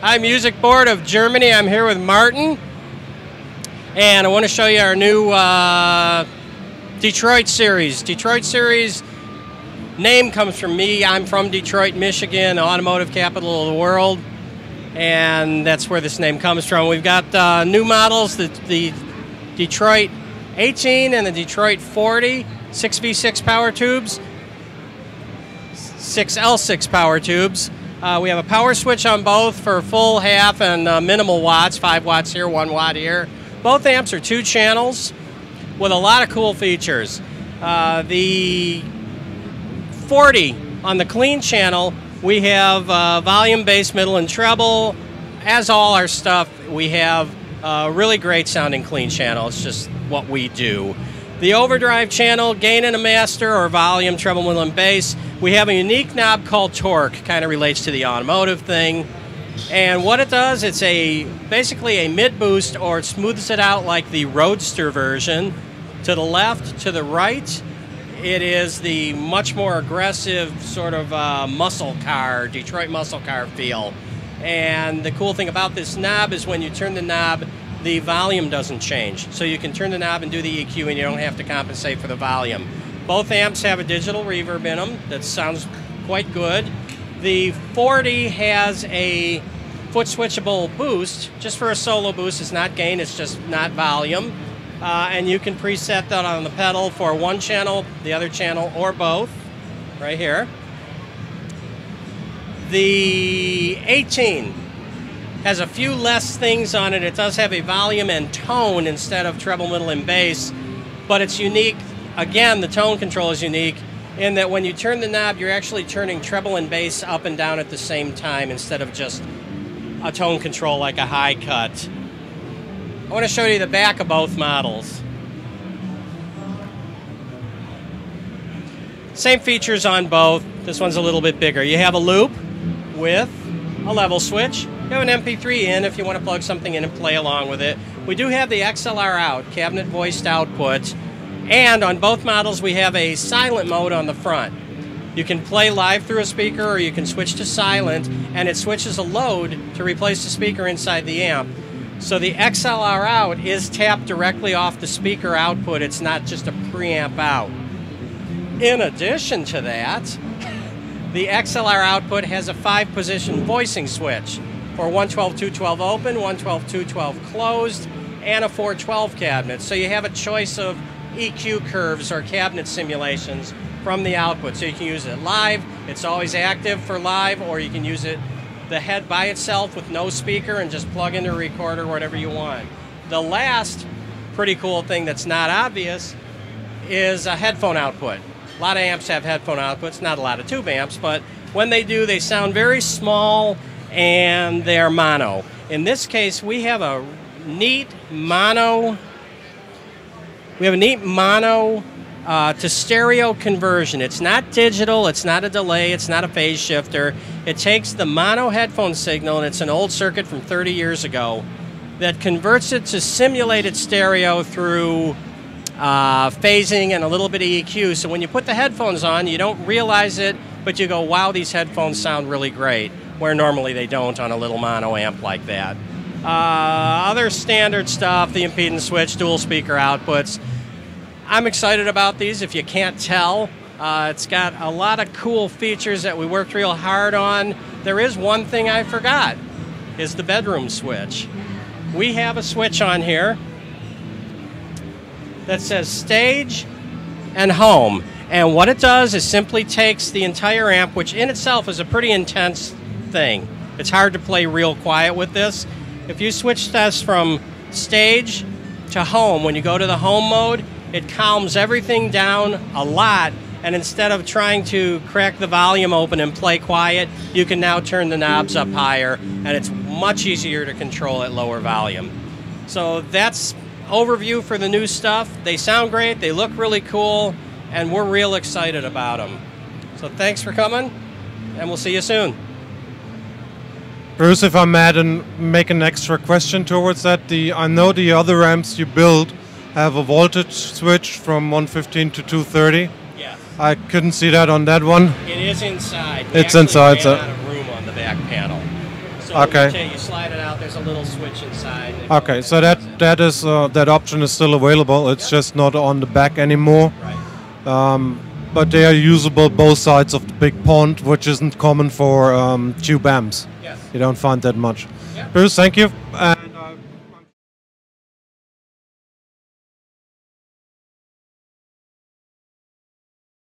Hi, Musiker-Board of Germany. I'm here with Martin, and I want to show you our new Detroit series. Detroit series name comes from me. I'm from Detroit, Michigan, automotive capital of the world, and that's where this name comes from. We've got new models, the Detroit 18 and the Detroit 40, 6V6 power tubes, 6L6 power tubes. We have a power switch on both for full, half, and minimal watts, 5 watts here, 1 watt here. Both amps are 2 channels with a lot of cool features. The 40 on the clean channel, we have volume, bass, middle, and treble. As all our stuff, we have a really great sounding clean channel. It's just what we do. The overdrive channel, gain and a master, or volume, treble, middle, and bass. We have a unique knob called torque, kind of relates to the automotive thing. And what it does, it's basically a mid boost, or it smooths it out like the Roadster version. To the left, to the right, it is the much more aggressive sort of muscle car, Detroit muscle car feel. And the cool thing about this knob is when you turn the knob, the volume doesn't change. So you can turn the knob and do the EQ and you don't have to compensate for the volume. Both amps have a digital reverb in them that sounds quite good. The 40 has a foot switchable boost, just for a solo boost. It's not gain, it's just not volume. And you can preset that on the pedal for one channel, the other channel, or both, right here. The 18 has a few less things on it. It does have a volume and tone instead of treble, middle, and bass, but it's unique. Again, the tone control is unique in that when you turn the knob, you're actually turning treble and bass up and down at the same time instead of just a tone control like a high cut. I want to show you the back of both models. Same features on both. This one's a little bit bigger. You have a loop with a level switch. You have an MP3 in if you want to plug something in and play along with it. We do have the XLR out, cabinet voiced output, and on both models we have a silent mode on the front. You can play live through a speaker or you can switch to silent, and it switches a load to replace the speaker inside the amp. So the XLR out is tapped directly off the speaker output. It's not just a preamp out. In addition to that, the XLR output has a 5-position voicing switch for 112-212 open, 112-212 closed, and a 412 cabinet. So you have a choice of EQ curves or cabinet simulations from the output. So you can use it live, it's always active for live, or you can use it the head by itself with no speaker and just plug in a recorder, whatever you want. The last pretty cool thing that's not obvious is a headphone output. A lot of amps have headphone outputs, not a lot of tube amps, but when they do, they sound very small and they're mono. In this case, we have a neat mono to stereo conversion. It's not digital, it's not a delay, it's not a phase shifter. It takes the mono headphone signal, and it's an old circuit from 30 years ago, that converts it to simulated stereo through phasing and a little bit of EQ. So when you put the headphones on, you don't realize it, but you go, wow, these headphones sound really great, where normally they don't on a little mono amp like that. Other standard stuff, the impedance switch, dual speaker outputs. I'm excited about these, if you can't tell. It's got a lot of cool features that we worked real hard on. There is one thing I forgot, is the bedroom switch. We have a switch on here that says stage and home. And what it does is simply takes the entire amp, which in itself is a pretty intense thing. It's hard to play real quiet with this. If you switch this from stage to home, when you go to the home mode, it calms everything down a lot, and instead of trying to crack the volume open and play quiet, you can now turn the knobs up higher, and it's much easier to control at lower volume. So that's overview for the new stuff. They sound great, they look really cool, and we're real excited about them. So thanks for coming, and we'll see you soon. Bruce, if I may make an extra question towards that, I know the other amps you build have a voltage switch from 115 to 230. Yes. I couldn't see that on that one. It is inside. It's inside. We actually ran out of room on the back panel. So So Okay. you slide it out. There's a little switch inside. Okay, so that option is still available. It's just not on the back anymore. Right. But they are usable both sides of the big pond, which isn't common for tube amps. Yes. You don't find that much. Yeah. Bruce, thank you.